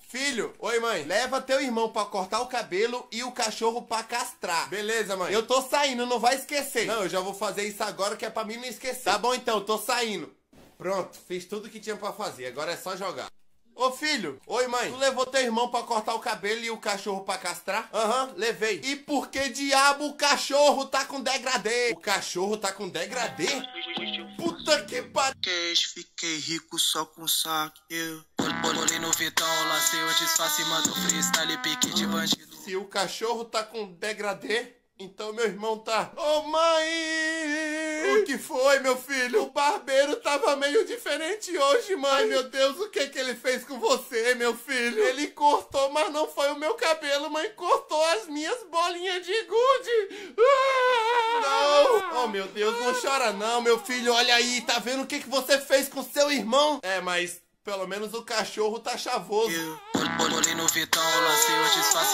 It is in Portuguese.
Filho, oi mãe, leva teu irmão pra cortar o cabelo e o cachorro pra castrar. Beleza, mãe. Eu tô saindo, não vai esquecer. Não, eu já vou fazer isso agora que é pra mim não esquecer. Tá bom então, tô saindo. Pronto, fiz tudo que tinha pra fazer, agora é só jogar. Ô filho, oi mãe, tu levou teu irmão pra cortar o cabelo e o cachorro pra castrar? Aham, levei. E por que diabo o cachorro tá com degradê? O cachorro tá com degradê? Puta que pariu. Fiquei rico só com saque. Bolei no Vitão, lancei o disfarce, mando freestyle, pique de bandido. Se o cachorro tá com degradê, então meu irmão tá... Ô mãe! O que foi, meu filho? O barbeiro tava meio diferente hoje, mãe. Meu Deus, o que ele fez com você, meu filho? Ele cortou, mas não foi o meu cabelo, mãe. Cortou as minhas bolinhas de gude. Não! Oh, meu Deus, não chora não, meu filho. Olha aí, tá vendo o que você fez com seu irmão? É, mas... pelo menos o cachorro tá chavoso. Bolei no Vitão, lancei o disfarce.